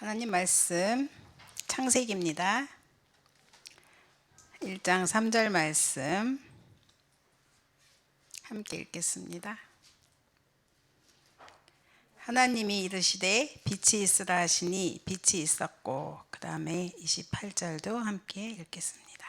하나님 말씀 창세기입니다. 1장 3절 말씀 함께 읽겠습니다. 하나님이 이르시되 빛이 있으라 하시니 빛이 있었고, 그 다음에 28절도 함께 읽겠습니다.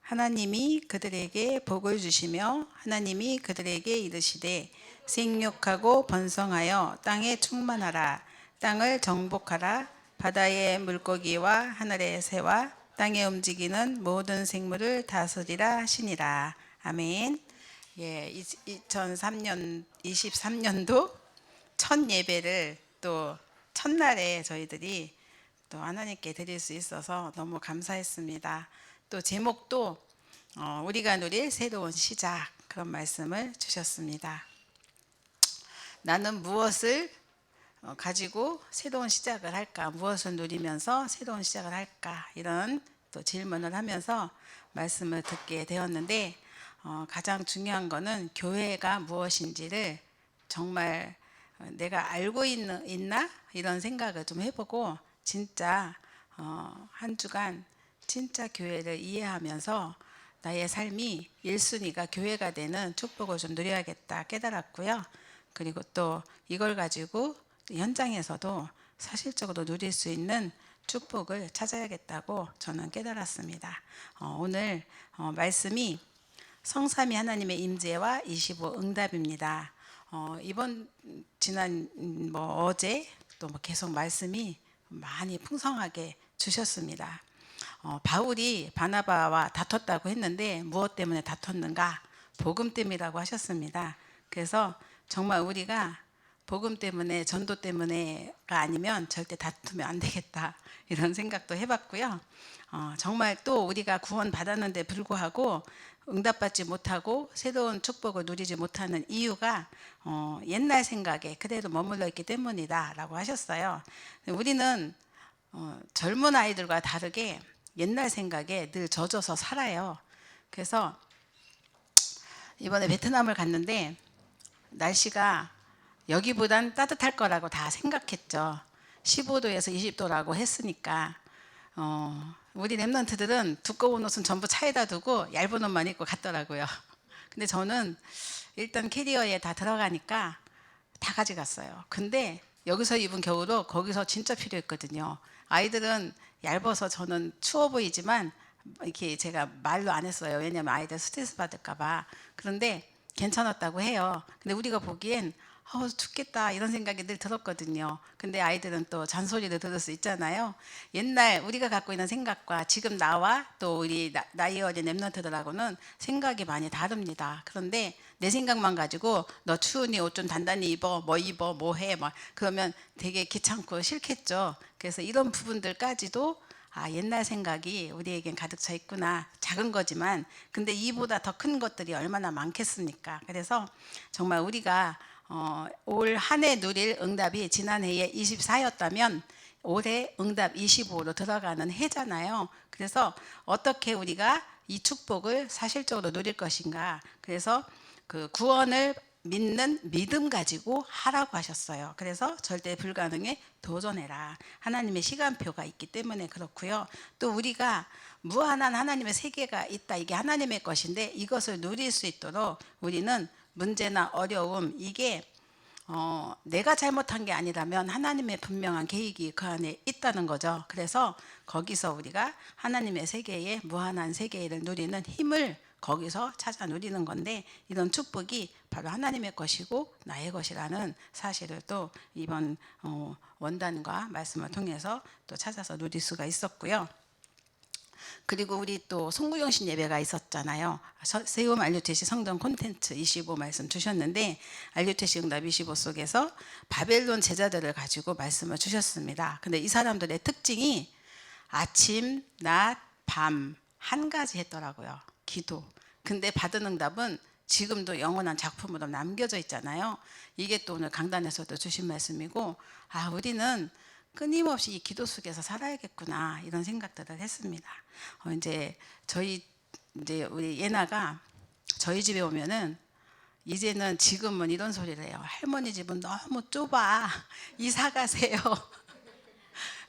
하나님이 그들에게 복을 주시며 하나님이 그들에게 이르시되 생육하고 번성하여 땅에 충만하라. 땅을 정복하라. 바다의 물고기와 하늘의 새와 땅에 움직이는 모든 생물을 다스리라 하시니라. 아멘. 2023년도 첫 예배를 또 첫날에 저희들이 또 하나님께 드릴 수 있어서 너무 감사했습니다. 또 제목도 우리가 누릴 새로운 시작, 그런 말씀을 주셨습니다. 나는 무엇을 가지고 새로운 시작을 할까? 무엇을 누리면서 새로운 시작을 할까? 이런 또 질문을 하면서 말씀을 듣게 되었는데, 가장 중요한 거는 교회가 무엇인지를 정말 내가 알고 있나? 이런 생각을 좀 해보고 진짜 한 주간 진짜 교회를 이해하면서 나의 삶이 1순위가 교회가 되는 축복을 좀 누려야겠다 깨달았고요. 그리고 또 이걸 가지고 현장에서도 사실적으로 누릴 수 있는 축복을 찾아야겠다고 저는 깨달았습니다. 오늘 말씀이 성삼위 하나님의 임재와 25 응답입니다. 지난 어제 또 계속 말씀이 많이 풍성하게 주셨습니다. 바울이 바나바와 다퉜다고 했는데 무엇 때문에 다퉜는가? 복음 때문이라고 하셨습니다. 그래서 정말 우리가 복음 때문에, 전도 때문에가 아니면 절대 다투면 안 되겠다, 이런 생각도 해봤고요. 정말 또 우리가 구원 받았는데 불구하고 응답받지 못하고 새로운 축복을 누리지 못하는 이유가 옛날 생각에 그대로 머물러 있기 때문이다 라고 하셨어요. 우리는 젊은 아이들과 다르게 옛날 생각에 늘 젖어서 살아요. 그래서 이번에 베트남을 갔는데 날씨가 여기보단 따뜻할 거라고 다 생각했죠. 15도에서 20도라고 했으니까 우리 랩런트들은 두꺼운 옷은 전부 차에다 두고 얇은 옷만 입고 갔더라고요. 근데 저는 일단 캐리어에 다 들어가니까 다 가져갔어요. 근데 여기서 입은 겨울옷 거기서 진짜 필요했거든요. 아이들은 얇아서 저는 추워 보이지만 이렇게 제가 말로 안 했어요. 왜냐면 아이들 스트레스 받을까 봐. 그런데 괜찮았다고 해요. 근데 우리가 보기엔 춥겠다 이런 생각이 늘 들었거든요. 근데 아이들은 또 잔소리를 들을 수 있잖아요. 옛날 우리가 갖고 있는 생각과 지금 나와 또 우리 나이 어린 랩런트들하고는 생각이 많이 다릅니다. 그런데 내 생각만 가지고 너 추우니 옷 좀 단단히 입어, 뭐 해, 그러면 되게 귀찮고 싫겠죠. 그래서 이런 부분들까지도 옛날 생각이 우리에겐 가득 차 있구나. 작은 거지만 근데 이보다 더 큰 것들이 얼마나 많겠습니까? 그래서 정말 우리가 올 한 해 누릴 응답이 지난해에 24였다면 올해 응답 25로 들어가는 해잖아요. 그래서 어떻게 우리가 이 축복을 사실적으로 누릴 것인가. 그래서 그 구원을 믿는 믿음 가지고 하라고 하셨어요. 그래서 절대 불가능에 도전해라. 하나님의 시간표가 있기 때문에 그렇고요. 또 우리가 무한한 하나님의 세계가 있다. 이게 하나님의 것인데 이것을 누릴 수 있도록 우리는 문제나 어려움, 이게 내가 잘못한 게 아니라면 하나님의 분명한 계획이 그 안에 있다는 거죠. 그래서 거기서 우리가 하나님의 세계에, 무한한 세계를 누리는 힘을 거기서 찾아 누리는 건데, 이런 축복이 바로 하나님의 것이고 나의 것이라는 사실을 또 이번 원단과 말씀을 통해서 또 찾아서 누릴 수가 있었고요. 그리고 우리 또 송구영신 예배가 있었잖아요. 세움 알류테시 성전 콘텐츠 25 말씀 주셨는데, 알류테시 응답 25 속에서 바벨론 제자들을 가지고 말씀을 주셨습니다. 근데 이 사람들의 특징이 아침, 낮, 밤 한 가지 했더라고요. 기도. 근데 받은 응답은 지금도 영원한 작품으로 남겨져 있잖아요. 이게 또 오늘 강단에서도 주신 말씀이고, 우리는 끊임없이 이 기도 속에서 살아야겠구나, 이런 생각들을 했습니다. 이제 우리 예나가 저희 집에 오면은 이제는 지금은 이런 소리를 해요. 할머니 집은 너무 좁아. 이사 가세요.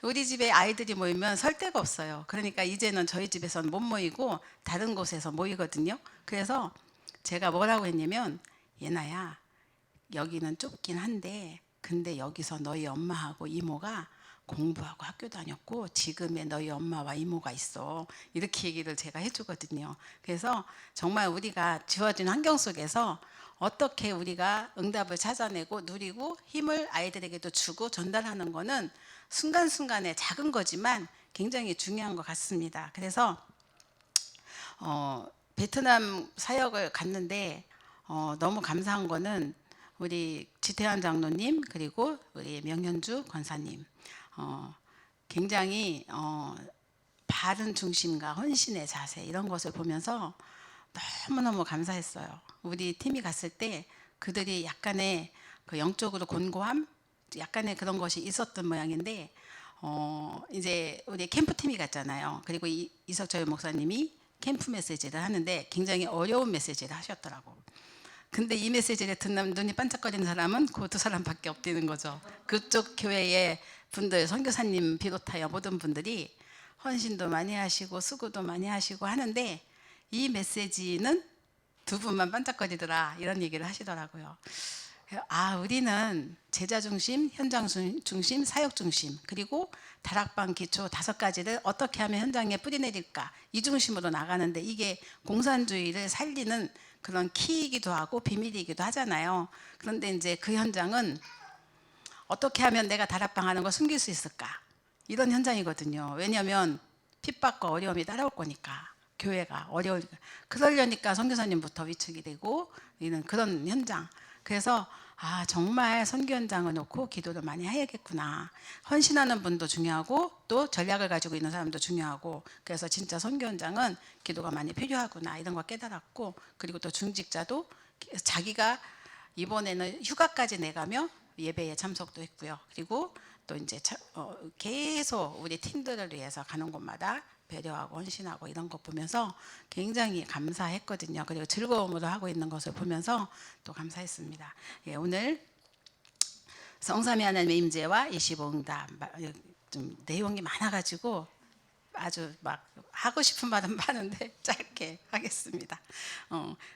우리 집에 아이들이 모이면 설 데가 없어요. 그러니까 이제는 저희 집에서는 못 모이고 다른 곳에서 모이거든요. 그래서 제가 뭐라고 했냐면, 예나야, 여기는 좁긴 한데 근데 여기서 너희 엄마하고 이모가 공부하고 학교 다녔고 지금의 너희 엄마와 이모가 있어. 이렇게 얘기를 제가 해주거든요. 그래서 정말 우리가 주어진 환경 속에서 어떻게 우리가 응답을 찾아내고 누리고 힘을 아이들에게도 주고 전달하는 거는 순간순간의 작은 거지만 굉장히 중요한 것 같습니다. 그래서 베트남 사역을 갔는데 너무 감사한 거는 우리 지태환 장로님 그리고 우리 명현주 권사님 굉장히 바른 중심과 헌신의 자세 이런 것을 보면서 너무너무 감사했어요. 우리 팀이 갔을 때 그들이 약간의 그 영적으로 곤고함 약간의 그런 것이 있었던 모양인데 이제 우리 캠프팀이 갔잖아요. 그리고 이석철 목사님이 캠프 메시지를 하는데 굉장히 어려운 메시지를 하셨더라고. 근데 이 메시지를 듣는 눈이 반짝거리는 사람은 그 두 사람밖에 없다는 거죠. 그쪽 교회의 분들, 선교사님 비롯하여 모든 분들이 헌신도 많이 하시고 수고도 많이 하시고 하는데 이 메시지는 두 분만 반짝거리더라 이런 얘기를 하시더라고요. 아, 우리는 제자 중심, 현장 중심, 사역 중심 그리고 다락방 기초 5가지를 어떻게 하면 현장에 뿌리내릴까 이 중심으로 나가는데 이게 공산주의를 살리는 그런 키이기도 하고 비밀이기도 하잖아요. 그런데 이제 그 현장은 어떻게 하면 내가 다락방 하는 걸 숨길 수 있을까 이런 현장이거든요. 왜냐하면 핍박과 어려움이 따라올 거니까 교회가 어려우니까 그러려니까 선교사님부터 위축이 되고 이런 그런 현장. 그래서 아, 정말 선교 현장을 놓고 기도를 많이 해야겠구나. 헌신하는 분도 중요하고 또 전략을 가지고 있는 사람도 중요하고 그래서 진짜 선교 현장은 기도가 많이 필요하구나 이런 걸 깨달았고 그리고 또 중직자도 자기가 이번에는 휴가까지 내가며 예배에 참석도 했고요. 그리고 또 이제 계속 우리 팀들을 위해서 가는 곳마다 배려하고 헌신하고 이런 것 보면서 굉장히 감사했거든요. 그리고 즐거움으로 하고 있는 것을 보면서 또 감사했습니다. 예, 오늘 성삼위 하나님의 임재와 25응답 좀 내용이 많아가지고 아주 막 하고 싶은 말은 많은데 짧게 하겠습니다.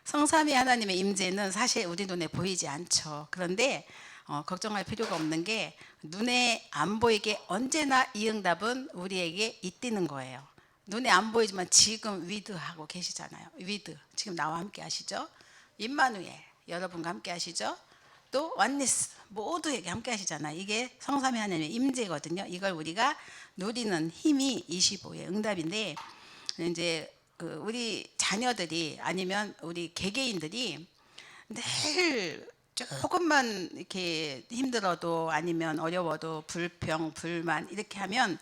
성삼위 하나님의 임재는 사실 우리 눈에 보이지 않죠. 그런데 걱정할 필요가 없는 게 눈에 안 보이게 언제나 이 응답은 우리에게 있다는 거예요. 눈에 안 보이지만 지금 위드하고 계시잖아요. 위드 지금 나와 함께 하시죠. 임마누엘 여러분과 함께 하시죠. 또 완니스 모두에게 함께 하시잖아요. 이게 성삼위 하나님의 임재거든요. 이걸 우리가 누리는 힘이 25의 응답인데 이제 우리 자녀들이 아니면 우리 개개인들이 늘 조금만 이렇게 힘들어도 아니면 어려워도 불평 불만 이렇게 하면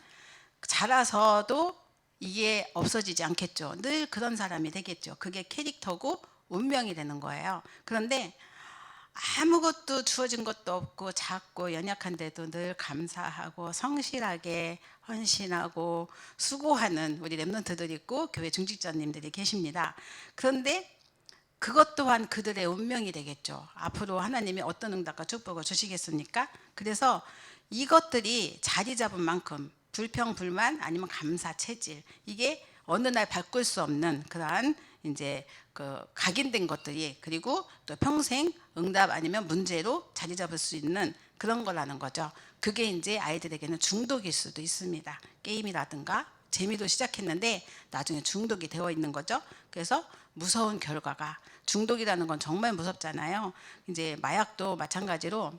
자라서도 이게 없어지지 않겠죠. 늘 그런 사람이 되겠죠. 그게 캐릭터고 운명이 되는 거예요. 그런데 아무것도 주어진 것도 없고 작고 연약한데도 늘 감사하고 성실하게 헌신하고 수고하는 우리 렘넌트들이 있고 교회 중직자님들이 계십니다. 그런데 그것 또한 그들의 운명이 되겠죠. 앞으로 하나님이 어떤 응답과 축복을 주시겠습니까? 그래서 이것들이 자리 잡은 만큼 불평, 불만 아니면 감사, 체질 이게 어느 날 바꿀 수 없는 그러한 이제 각인된 것들이 그리고 또 평생 응답 아니면 문제로 자리 잡을 수 있는 그런 거라는 거죠. 그게 이제 아이들에게는 중독일 수도 있습니다. 게임이라든가 재미로 시작했는데 나중에 중독이 되어 있는 거죠. 그래서 무서운 결과가 중독이라는 건 정말 무섭잖아요. 이제 마약도 마찬가지로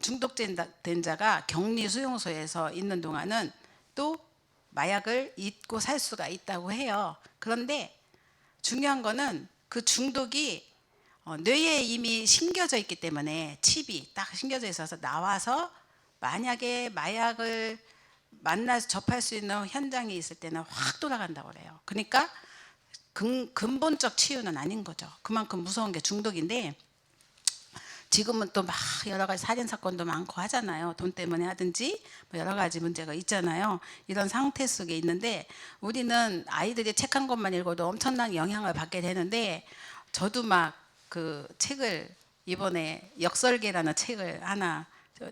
중독된 자가 격리 수용소에서 있는 동안은 또 마약을 잊고 살 수가 있다고 해요. 그런데 중요한 거는 그 중독이 뇌에 이미 심겨져 있기 때문에 칩이 딱 심겨져 있어서 나와서 만약에 마약을 만나서 접할 수 있는 현장이 있을 때는 확 돌아간다고 그래요. 그러니까 근본적 치유는 아닌 거죠. 그만큼 무서운 게 중독인데 지금은 또 막 여러 가지 살인 사건도 많고 하잖아요. 돈 때문에 하든지 뭐 여러 가지 문제가 있잖아요. 이런 상태 속에 있는데 우리는 아이들이 책 한 권만 읽어도 엄청난 영향을 받게 되는데 저도 막 그 책을 이번에 역설계라는 책을 하나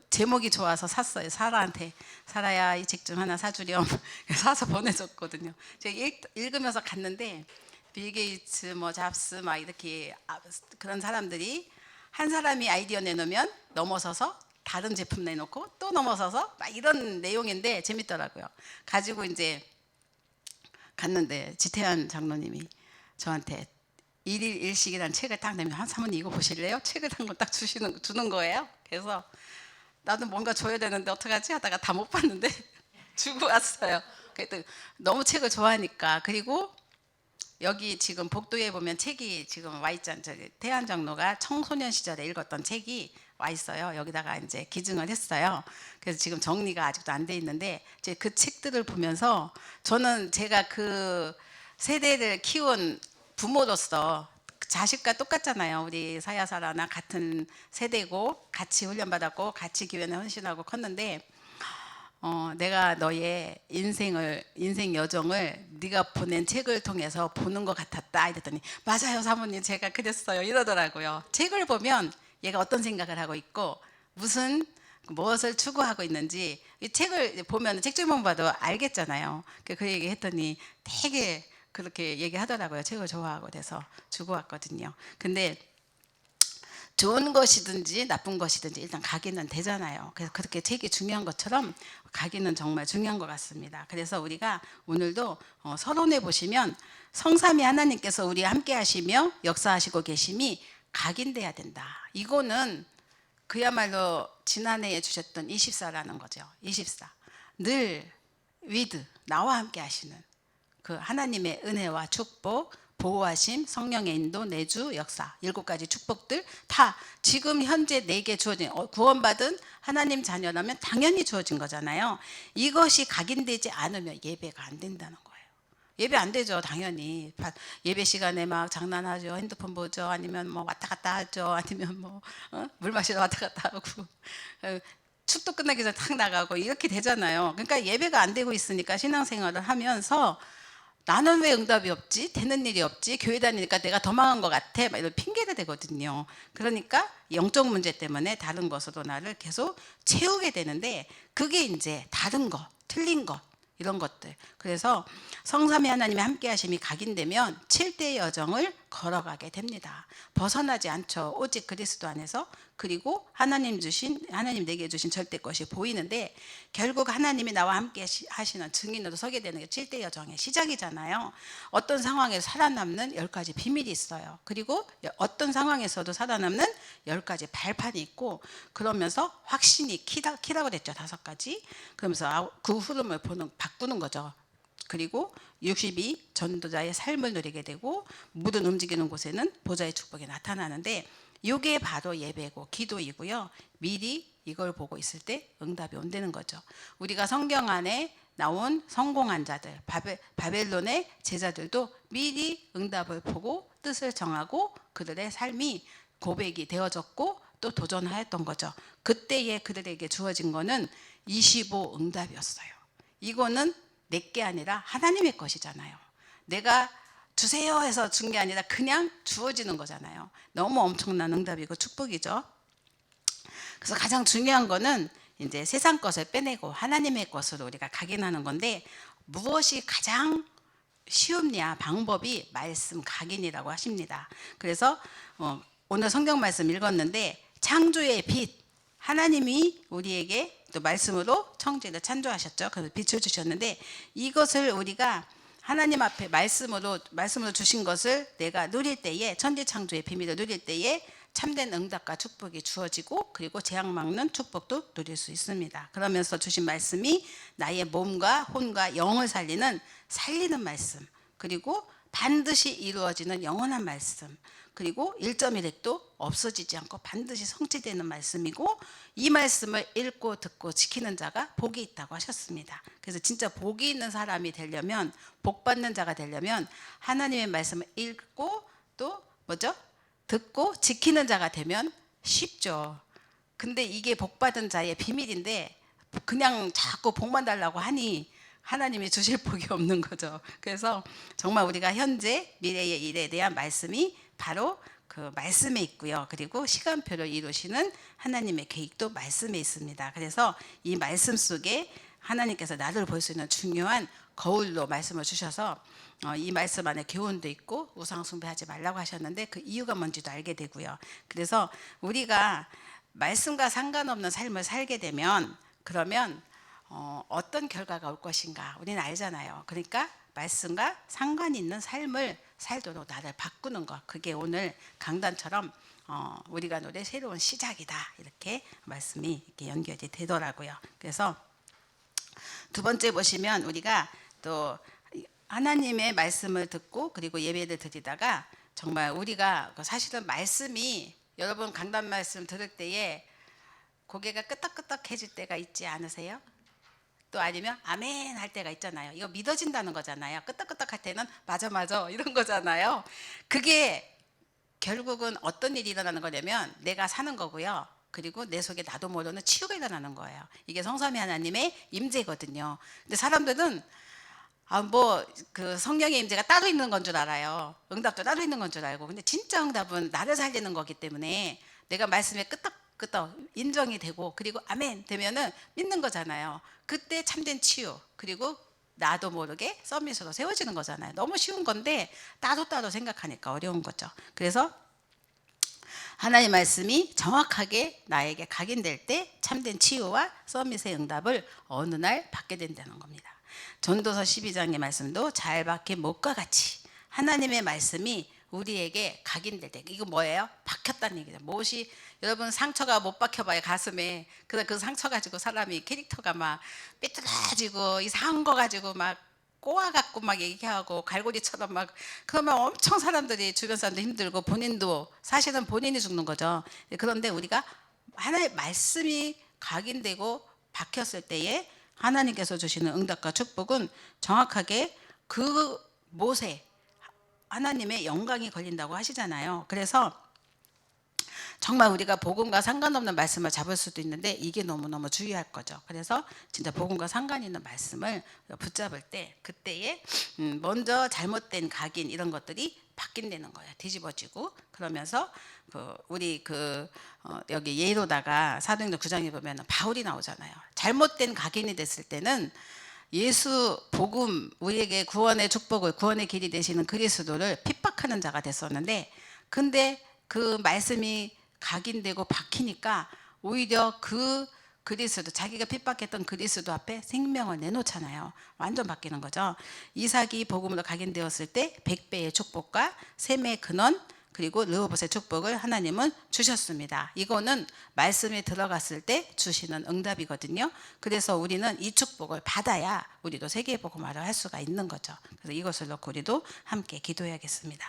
제목이 좋아서 샀어요. 사라한테. 사라야, 이 책 좀 하나 사주렴. 사서 보내줬거든요. 제가 읽으면서 갔는데 빌 게이츠, 뭐 잡스, 막 이렇게 그런 사람들이 한 사람이 아이디어 내놓으면 넘어서서 다른 제품 내놓고 또 넘어서서 막 이런 내용인데 재밌더라고요. 가지고 이제 갔는데 지태한 장로님이 저한테 일일 일식이라는 책을 딱 내면 한 사모님 이거 보실래요? 책을 한 권 딱 주는 거예요. 그래서 나도 뭔가 줘야 되는데 어떡하지 하다가 다 못 봤는데 주고 왔어요. 그랬더니 너무 책을 좋아하니까. 그리고 여기 지금 복도에 보면 책이 지금 와 있잖아요. 저기 태한 장로가 청소년 시절에 읽었던 책이 와 있어요. 여기다가 이제 기증을 했어요. 그래서 지금 정리가 아직도 안 돼 있는데 이제 그 책들을 보면서 저는 제가 그 세대를 키운 부모로서 자식과 똑같잖아요. 우리 사야사라나 같은 세대고 같이 훈련받았고 같이 교회에 헌신하고 컸는데 내가 너의 인생 여정을 네가 보낸 책을 통해서 보는 것 같았다 이랬더니 맞아요 사모님 제가 그랬어요 이러더라고요. 책을 보면 얘가 어떤 생각을 하고 있고 무엇을 추구하고 있는지 이 책을 보면 책 제목만 봐도 알겠잖아요. 그 얘기 했더니 되게 그렇게 얘기하더라고요. 책을 좋아하고 그래서 주고 왔거든요. 근데 좋은 것이든지 나쁜 것이든지 일단 가기는 되잖아요. 그래서 그렇게 책이 중요한 것처럼 가기는 정말 중요한 것 같습니다. 그래서 우리가 오늘도 서론에 보시면 성삼위 하나님께서 우리와 함께 하시며 역사하시고 계심이 각인돼야 된다. 이거는 그야말로 지난해에 주셨던 24라는 거죠. 24. 늘 with 나와 함께 하시는 그 하나님의 은혜와 축복, 보호하심, 성령의 인도, 내주, 역사 7가지 축복들 다 지금 현재 내게 주어진 구원받은 하나님 자녀라면 당연히 주어진 거잖아요. 이것이 각인되지 않으면 예배가 안 된다는 거예요. 예배 안 되죠. 당연히 예배 시간에 막 장난하죠. 핸드폰 보죠. 아니면 뭐 왔다 갔다 하죠. 아니면 뭐 물 마시러 왔다 갔다 하고 축도 끝나기 전에 탁 나가고 이렇게 되잖아요. 그러니까 예배가 안 되고 있으니까 신앙생활을 하면서 나는 왜 응답이 없지? 되는 일이 없지? 교회 다니니까 내가 더 망한 것 같아? 막 이런 핑계가 되거든요. 그러니까 영적 문제 때문에 다른 것으로 나를 계속 채우게 되는데 그게 이제 다른 것, 틀린 것 이런 것들. 그래서 성삼위 하나님의 함께 하심이 각인되면 7대의 여정을 걸어가게 됩니다. 벗어나지 않죠. 오직 그리스도 안에서. 그리고 하나님 내게 주신 절대 것이 보이는데 결국 하나님이 나와 함께 하시는 증인으로 서게 되는 게 7대 여정의 시작이잖아요. 어떤 상황에서 살아남는 10가지 비밀이 있어요. 그리고 어떤 상황에서도 살아남는 10가지 발판이 있고 그러면서 확신이 키라고 그랬죠. 5가지. 그러면서 그 흐름을 바꾸는 거죠. 그리고 62 전도자의 삶을 누리게 되고 모든 움직이는 곳에는 보좌의 축복이 나타나는데 이게 바로 예배고 기도이고요. 미리 이걸 보고 있을 때 응답이 온다는 거죠. 우리가 성경 안에 나온 성공한 자들, 바벨론의 제자들도 미리 응답을 보고 뜻을 정하고 그들의 삶이 고백이 되어졌고 또 도전하였던 거죠. 그때에 그들에게 주어진 거는 25 응답이었어요. 이거는 내게 아니라 하나님의 것이잖아요. 내가 주세요 해서 준 게 아니라 그냥 주어지는 거잖아요. 너무 엄청난 응답이고 축복이죠. 그래서 가장 중요한 거는 이제 세상 것을 빼내고 하나님의 것으로 우리가 각인하는 건데 무엇이 가장 쉬움냐 방법이 말씀 각인이라고 하십니다. 그래서 오늘 성경 말씀 읽었는데 창조의 빛 하나님이 우리에게 또 말씀으로 청지를 창조하셨죠. 그래서 빛을 주셨는데 이것을 우리가 하나님 앞에 말씀으로 주신 것을 내가 누릴 때에 천지창조의 비밀을 누릴 때에 참된 응답과 축복이 주어지고 그리고 재앙 막는 축복도 누릴 수 있습니다. 그러면서 주신 말씀이 나의 몸과 혼과 영을 살리는 말씀 그리고 반드시 이루어지는 영원한 말씀 그리고 1.1핵도 없어지지 않고 반드시 성취되는 말씀이고 이 말씀을 읽고 듣고 지키는 자가 복이 있다고 하셨습니다. 그래서 진짜 복이 있는 사람이 되려면 복 받는 자가 되려면 하나님의 말씀을 읽고 또 듣고 지키는 자가 되면 쉽죠. 근데 이게 복 받은 자의 비밀인데 그냥 자꾸 복만 달라고 하니 하나님이 주실 복이 없는 거죠. 그래서 정말 우리가 현재 미래의 일에 대한 말씀이 바로 그 그 말씀에 있고요. 그리고 시간표를 이루시는 하나님의 계획도 말씀에 있습니다. 그래서 이 말씀 속에 하나님께서 나를 볼 수 있는 중요한 거울로 말씀을 주셔서 이 말씀 안에 교훈도 있고 우상 숭배하지 말라고 하셨는데 그 이유가 뭔지도 알게 되고요. 그래서 우리가 말씀과 상관없는 삶을 살게 되면 그러면 어떤 결과가 올 것인가 우리는 알잖아요. 그러니까 말씀과 상관 있는 삶을 살도록 나를 바꾸는 것, 그게 오늘 강단처럼 우리가 노래 새로운 시작이다 이렇게 말씀이 이렇게 연결이 되더라고요. 그래서 두 번째 보시면 우리가 또 하나님의 말씀을 듣고 그리고 예배를 드리다가 정말 우리가 사실은 말씀이 여러분 강단 말씀 들을 때에 고개가 끄덕끄덕해질 때가 있지 않으세요? 또 아니면 아멘 할 때가 있잖아요. 이거 믿어진다는 거잖아요. 끄덕끄덕 할 때는 맞아 맞아 이런 거잖아요. 그게 결국은 어떤 일이 일어나는 거냐면 내가 사는 거고요. 그리고 내 속에 나도 모르는 치유가 일어나는 거예요. 이게 성삼위 하나님의 임재거든요. 근데 사람들은 뭐 그 성령의 임재가 따로 있는 건 줄 알아요. 응답도 따로 있는 건 줄 알고. 근데 진짜 응답은 나를 살리는 거기 때문에 내가 말씀에 끄떡끄떡 인정이 되고 그리고 아멘 되면은 믿는 거잖아요. 그때 참된 치유 그리고 나도 모르게 서밋으로 세워지는 거잖아요. 너무 쉬운 건데 따로따로 생각하니까 어려운 거죠. 그래서 하나님 말씀이 정확하게 나에게 각인될 때 참된 치유와 서밋의 응답을 어느 날 받게 된다는 겁니다. 전도서 12장의 말씀도 잘 박힌 못과 같이 하나님의 말씀이 우리에게 각인될 때 이거 뭐예요? 박혔다는 얘기죠. 못이 여러분 상처가 못 박혀봐요 가슴에. 그 상처 가지고 사람이 캐릭터가 막 삐뚤어지고 이상한 거 가지고 막 꼬아갖고 막 얘기하고 갈고리처럼 막 그러면 엄청 사람들이 주변 사람도 힘들고 본인도 사실은 본인이 죽는 거죠. 그런데 우리가 하나님의 말씀이 각인되고 박혔을 때에 하나님께서 주시는 응답과 축복은 정확하게 그 못에 하나님의 영광이 걸린다고 하시잖아요. 그래서 정말 우리가 복음과 상관없는 말씀을 잡을 수도 있는데 이게 너무너무 주의할 거죠. 그래서 진짜 복음과 상관 있는 말씀을 붙잡을 때 그때에 먼저 잘못된 각인 이런 것들이 바뀐다는 거예요. 뒤집어지고 그러면서 우리 여기 예로다가 사도행전 9장에 보면 바울이 나오잖아요. 잘못된 각인이 됐을 때는 예수 복음 우리에게 구원의 축복을 구원의 길이 되시는 그리스도를 핍박하는 자가 됐었는데 근데 그 말씀이 각인되고 박히니까 오히려 그 그리스도 자기가 핍박했던 그리스도 앞에 생명을 내놓잖아요. 완전 바뀌는 거죠. 이삭이 복음으로 각인되었을 때 100배의 축복과 셈의 근원 그리고 르호봇의 축복을 하나님은 주셨습니다. 이거는 말씀에 들어갔을 때 주시는 응답이거든요. 그래서 우리는 이 축복을 받아야 우리도 세계의 복음화를 할 수가 있는 거죠. 그래서 이것을 놓고 우리도 함께 기도해야겠습니다.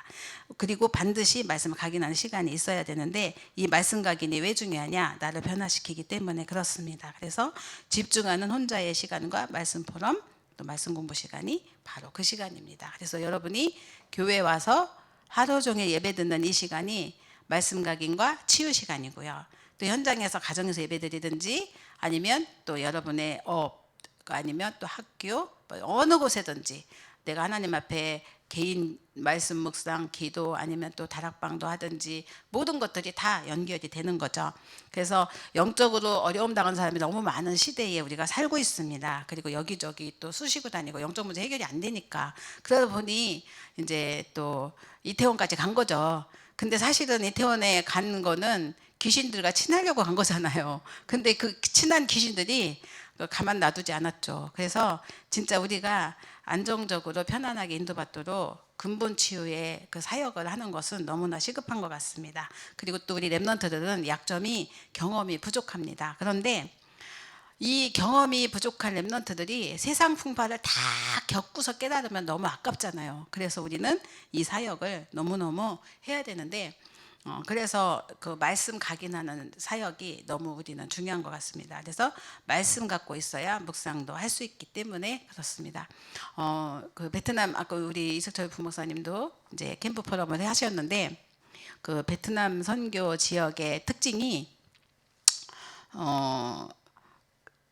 그리고 반드시 말씀을 각인하는 시간이 있어야 되는데 이 말씀 각인이 왜 중요하냐? 나를 변화시키기 때문에 그렇습니다. 그래서 집중하는 혼자의 시간과 말씀 포럼 또 말씀 공부 시간이 바로 그 시간입니다. 그래서 여러분이 교회 와서 하루 종일 예배 듣는 이 시간이 말씀 각인과 치유 시간이고요. 또 현장에서 가정에서 예배 드리든지 아니면 또 여러분의 아니면 또 학교 어느 곳에든지 내가 하나님 앞에 개인 말씀 묵상, 기도 아니면 또 다락방도 하든지 모든 것들이 다 연결이 되는 거죠. 그래서 영적으로 어려움 당한 사람이 너무 많은 시대에 우리가 살고 있습니다. 그리고 여기저기 또 쑤시고 다니고 영적 문제 해결이 안 되니까 그러다 보니 이제 또 이태원까지 간 거죠. 근데 사실은 이태원에 간 거는 귀신들과 친하려고 간 거잖아요. 근데 그 친한 귀신들이 가만 놔두지 않았죠. 그래서 진짜 우리가 안정적으로 편안하게 인도받도록 근본 치유의 그 사역을 하는 것은 너무나 시급한 것 같습니다. 그리고 또 우리 랩런트들은 약점이 경험이 부족합니다. 그런데 이 경험이 부족한 랩런트들이 세상 풍파를 다 겪고서 깨달으면 너무 아깝잖아요. 그래서 우리는 이 사역을 너무너무 해야 되는데 그래서 그 말씀 각인하는 사역이 너무 우리는 중요한 것 같습니다. 그래서 말씀 갖고 있어야 묵상도 할 수 있기 때문에 그렇습니다. 그 베트남 아까 우리 이석철 부목사님도 이제 캠프 포럼을 하셨는데 그 베트남 선교 지역의 특징이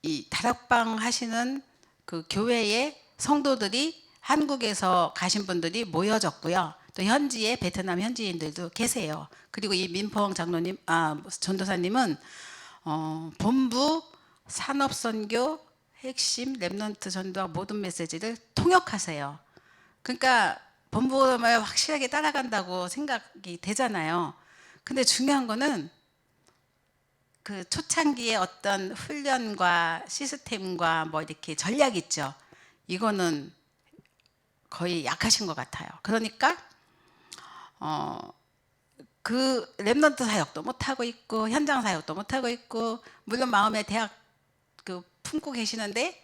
이 다락방 하시는 그 교회의 성도들이 한국에서 가신 분들이 모여졌고요. 또 현지에 베트남 현지인들도 계세요. 그리고 이 민펑 장로님, 전도사님은 본부 산업선교 핵심 랩넌트 전도와 모든 메시지를 통역하세요. 그러니까 본부를 확실하게 따라간다고 생각이 되잖아요. 근데 중요한 거는 그 초창기의 어떤 훈련과 시스템과 뭐 이렇게 전략 있죠. 이거는 거의 약하신 것 같아요. 그러니까 그 랩넌트 사역도 못 하고 있고 현장 사역도 못 하고 있고, 물론 마음에 대학 그 품고 계시는데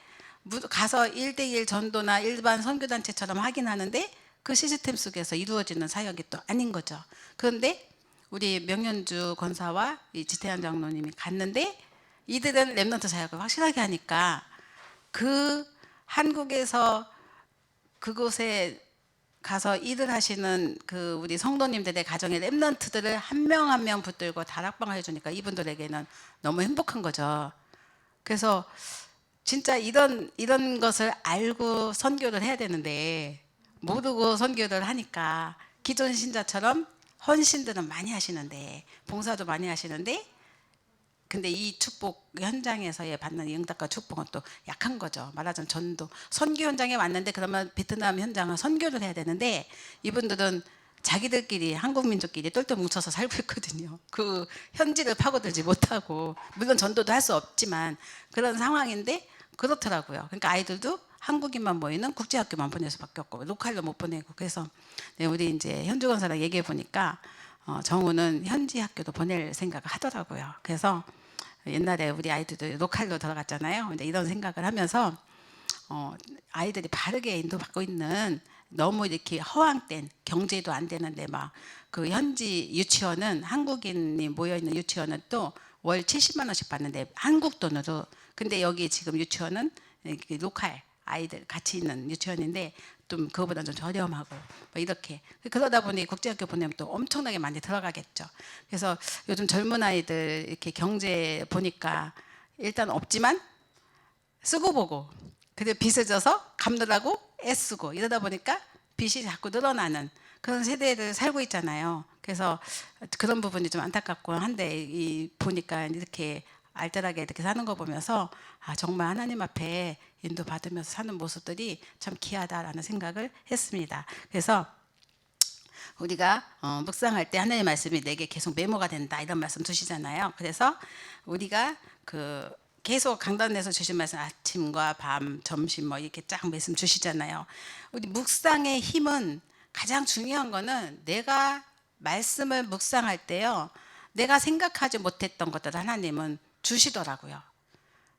가서 1대1 전도나 일반 선교단체처럼 하긴 하는데 그 시스템 속에서 이루어지는 사역이 또 아닌 거죠. 그런데 우리 명현주 권사와 이 지태현 장로님이 갔는데 이들은 랩넌트 사역을 확실하게 하니까 그 한국에서 그곳에 가서 일을 하시는 그 우리 성도님들의 가정의 랩넌트들을 한 명 한 명 붙들고 다락방을 해주니까 이분들에게는 너무 행복한 거죠. 그래서 진짜 이런 것을 알고 선교를 해야 되는데 모르고 선교를 하니까 기존 신자처럼 헌신들은 많이 하시는데 봉사도 많이 하시는데, 근데 이 축복 현장에서의 받는 응답과 축복은 또 약한 거죠. 말하자면 전도 선교 현장에 왔는데 그러면 베트남 현장은 선교를 해야 되는데 이분들은 자기들끼리 한국 민족끼리 똘똘 뭉쳐서 살고 있거든요. 그 현지를 파고들지 못하고, 물론 전도도 할 수 없지만 그런 상황인데 그렇더라고요. 그러니까 아이들도 한국인만 모이는 국제학교만 보낼 수밖에 없고 로컬로 못 보내고. 그래서 네, 우리 이제 현주 권사랑 얘기해 보니까 정우는 현지 학교도 보낼 생각을 하더라고요. 그래서 옛날에 우리 아이들도 로컬로 들어갔잖아요. 근데 이런 생각을 하면서 아이들이 바르게 인도받고 있는, 너무 이렇게 허황된, 경제도 안 되는데 막 그 현지 유치원은, 한국인이 모여 있는 유치원은 또 월 70만 원씩 받는데 한국 돈으로. 근데 여기 지금 유치원은 로컬 아이들 같이 있는 유치원인데 좀 그거보다 좀 저렴하고 뭐 이렇게, 그러다 보니 국제학교 보내면 또 엄청나게 많이 들어가겠죠. 그래서 요즘 젊은 아이들 이렇게 경제 보니까 일단 없지만 쓰고 보고, 그리고 빚을 져서 갚느라고 애쓰고 이러다 보니까 빚이 자꾸 늘어나는 그런 세대를 살고 있잖아요. 그래서 그런 부분이 좀 안타깝고 한데, 보니까 이렇게 알뜰하게 이렇게 사는 거 보면서 정말 하나님 앞에 인도받으면서 사는 모습들이 참 귀하다라는 생각을 했습니다. 그래서 우리가 묵상할 때 하나님의 말씀이 내게 계속 메모가 된다 이런 말씀 주시잖아요. 그래서 우리가 계속 강단에서 주신 말씀, 아침과 밤, 점심 뭐 이렇게 쫙 말씀 주시잖아요. 우리 묵상의 힘은, 가장 중요한 거는 내가 말씀을 묵상할 때요, 내가 생각하지 못했던 것들 하나님은 주시더라고요.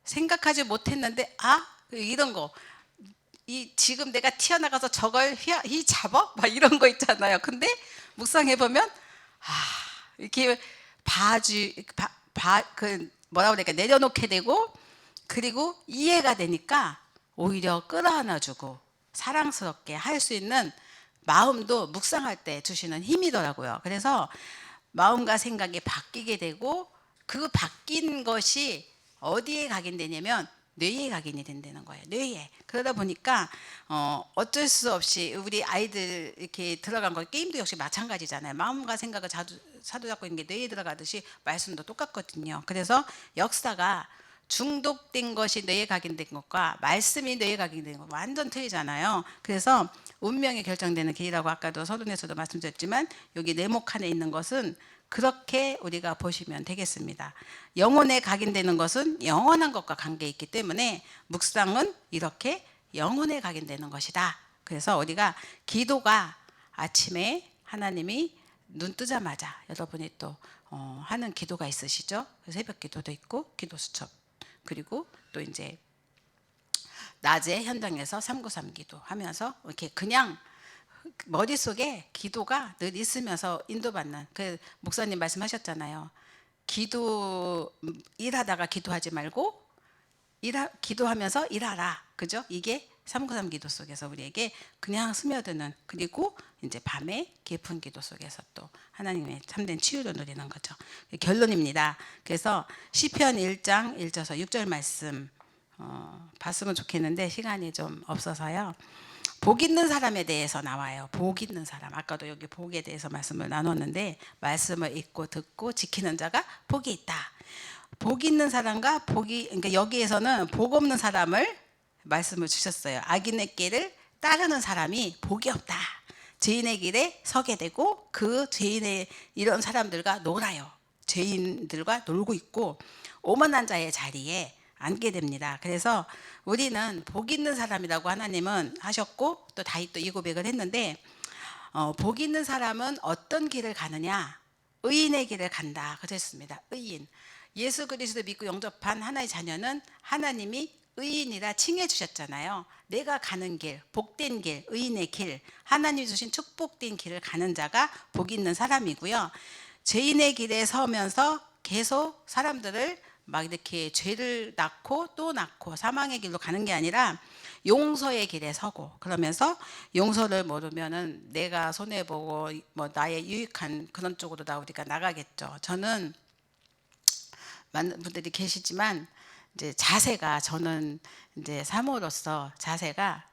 생각하지 못했는데 이런 거, 지금 내가 튀어나가서 저걸 잡아? 막 이런 거 있잖아요. 근데 묵상해 보면 이렇게 뭐라고 그럴까, 내려놓게 되고, 그리고 이해가 되니까 오히려 끌어안아주고 사랑스럽게 할 수 있는 마음도 묵상할 때 주시는 힘이더라고요. 그래서 마음과 생각이 바뀌게 되고, 그 바뀐 것이 어디에 각인되냐면 뇌에 각인이 된다는 거예요. 뇌에. 그러다 보니까 어쩔 수 없이 우리 아이들 이렇게 들어간 거, 게임도 역시 마찬가지잖아요. 마음과 생각을 사로잡고 있는 게 뇌에 들어가듯이 말씀도 똑같거든요. 그래서 역사가 중독된 것이 뇌에 각인된 것과 말씀이 뇌에 각인된 것 완전 틀리잖아요. 그래서 운명이 결정되는 길이라고 아까도 서론에서도 말씀드렸지만 여기 내목 안에 있는 것은 그렇게 우리가 보시면 되겠습니다. 영혼에 각인되는 것은 영원한 것과 관계 있기 때문에 묵상은 이렇게 영혼에 각인되는 것이다. 그래서 우리가 기도가 아침에 하나님이 눈 뜨자마자 여러분이 또 하는 기도가 있으시죠? 새벽 기도도 있고 기도 수첩, 그리고 또 이제 낮에 현장에서 393 기도 하면서 이렇게 그냥 머릿속에 기도가 늘 있으면서 인도받는, 그 목사님 말씀하셨잖아요. 일하다가 기도하지 말고 기도하면서 일하라. 그죠? 이게 393 기도 속에서 우리에게 그냥 스며드는, 그리고 이제 밤에 깊은 기도 속에서 또 하나님의 참된 치유를 누리는 거죠. 결론입니다. 그래서 시편 1장 1절에서 6절 말씀 봤으면 좋겠는데 시간이 좀 없어서요. 복 있는 사람에 대해서 나와요. 복 있는 사람. 아까도 여기 복에 대해서 말씀을 나눴는데 말씀을 읽고 듣고 지키는 자가 복이 있다. 복 있는 사람과 그러니까 여기에서는 복 없는 사람을 말씀을 주셨어요. 악인의 길을 따르는 사람이 복이 없다. 죄인의 길에 서게 되고 그 죄인의 이런 사람들과 놀아요. 죄인들과 놀고 있고 오만한 자의 자리에 앉게 됩니다. 그래서 우리는 복 있는 사람이라고 하나님은 하셨고 또 다윗도 이 고백을 했는데 복 있는 사람은 어떤 길을 가느냐? 의인의 길을 간다. 그랬습니다. 의인. 예수 그리스도 믿고 영접한 하나의 자녀는 하나님이 의인이라 칭해 주셨잖아요. 내가 가는 길, 복된 길, 의인의 길, 하나님이 주신 축복된 길을 가는 자가 복 있는 사람이고요. 죄인의 길에 서면서 계속 사람들을 막 이렇게 죄를 낳고 또 낳고 사망의 길로 가는 게 아니라 용서의 길에 서고, 그러면서 용서를 모르면은 내가 손해보고 뭐 나의 유익한 그런 쪽으로 다 우리가 나가겠죠. 저는 많은 분들이 계시지만 이제 자세가, 저는 이제 사모로서 자세가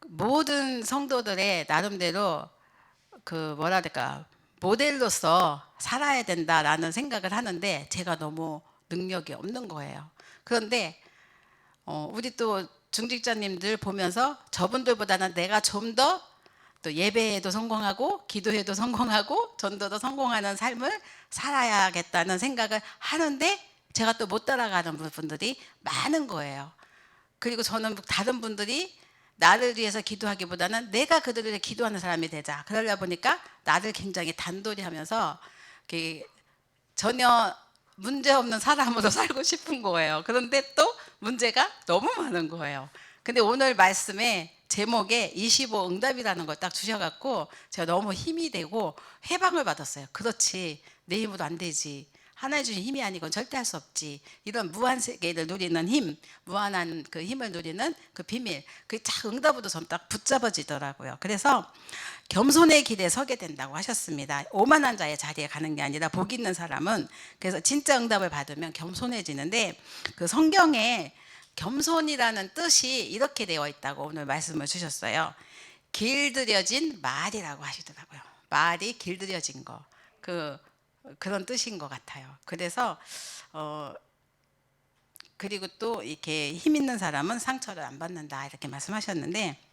모든 성도들의 나름대로 그 뭐라 그럴까 모델로서 살아야 된다라는 생각을 하는데 제가 너무 능력이 없는 거예요. 그런데 우리 또 중직자님들 보면서 저분들보다는 내가 좀 더 또 예배에도 성공하고 기도에도 성공하고 전도도 성공하는 삶을 살아야겠다는 생각을 하는데 제가 또 못 따라가는 분들이 많은 거예요. 그리고 저는 다른 분들이 나를 위해서 기도하기보다는 내가 그들을 위해 기도하는 사람이 되자. 그러려 보니까 나를 굉장히 단돌이 하면서 전혀 문제 없는 사람으로 살고 싶은 거예요. 그런데 또 문제가 너무 많은 거예요. 근데 오늘 말씀에 제목에 25 응답이라는 걸 딱 주셔갖고 제가 너무 힘이 되고 해방을 받았어요. 그렇지, 내 힘으로 안 되지. 하나님 주신 힘이 아니건 절대 할 수 없지. 이런 무한 세계를 누리는 힘, 무한한 그 힘을 누리는 그 비밀, 그 딱 응답으로 전 딱 붙잡아지더라고요. 그래서 겸손의 길에 서게 된다고 하셨습니다. 오만한 자의 자리에 가는 게 아니라 복 있는 사람은, 그래서 진짜 응답을 받으면 겸손해지는데 그 성경에 겸손이라는 뜻이 이렇게 되어 있다고 오늘 말씀을 주셨어요. 길들여진 말이라고 하시더라고요. 말이 길들여진 거. 그런 뜻인 것 같아요. 그래서 그리고 또 이렇게 힘 있는 사람은 상처를 안 받는다 이렇게 말씀하셨는데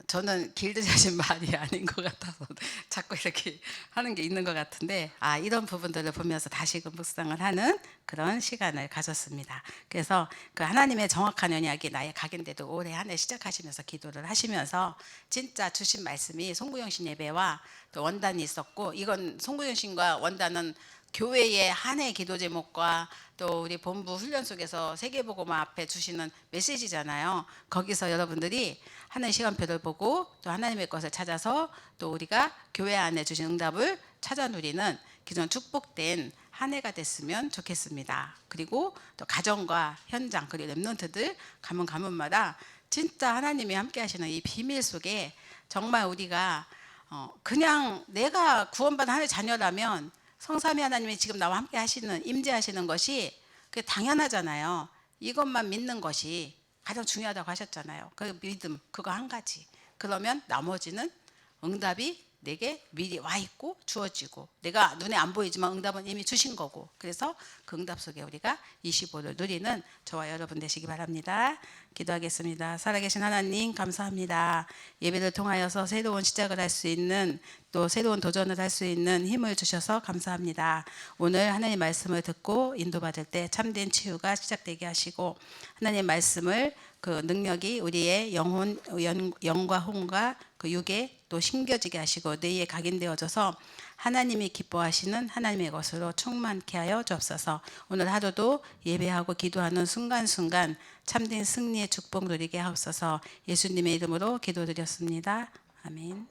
저는 길들여진 말이 아닌 것 같아서 자꾸 이렇게 하는 게 있는 것 같은데 이런 부분들을 보면서 다시금 묵상을 하는 그런 시간을 가졌습니다. 그래서 그 하나님의 정확한 언약이 나의 각인데도 올해 한 해 시작하시면서 기도를 하시면서 진짜 주신 말씀이 송구영신 예배와 또 원단이 있었고, 이건 송구영신과 원단은 교회의 한 해 기도 제목과 또 우리 본부 훈련 속에서 세계복음화 앞에 주시는 메시지잖아요. 거기서 여러분들이 하나님의 시간표를 보고 또 하나님의 것을 찾아서 또 우리가 교회 안에 주신 응답을 찾아 누리는 기존 축복된 한 해가 됐으면 좋겠습니다. 그리고 또 가정과 현장 그리고 랩런트들 가문마다 진짜 하나님이 함께 하시는 이 비밀 속에 정말 우리가 그냥 내가 구원받은 하나님의 자녀라면 성삼위 하나님이 지금 나와 함께 하시는 임재하시는 것이 그게 당연하잖아요. 이것만 믿는 것이 가장 중요하다고 하셨잖아요. 그 믿음 그거 한 가지. 그러면 나머지는 응답이 내게 미리 와 있고 주어지고 내가 눈에 안 보이지만 응답은 이미 주신 거고, 그래서 그 응답 속에 우리가 25를 누리는 저와 여러분 되시기 바랍니다. 기도하겠습니다. 살아계신 하나님 감사합니다. 예배를 통하여서 새로운 시작을 할 수 있는 또 새로운 도전을 할 수 있는 힘을 주셔서 감사합니다. 오늘 하나님 말씀을 듣고 인도받을 때 참된 치유가 시작되게 하시고 하나님 말씀을 그 능력이 우리의 영과 혼과 그 육에 또 심겨지게 하시고 뇌에 각인되어져서 하나님이 기뻐하시는 하나님의 것으로 충만케 하여 주옵소서. 오늘 하루도 예배하고 기도하는 순간순간 참된 승리의 축복 누리게 하옵소서. 예수님의 이름으로 기도드렸습니다. 아멘.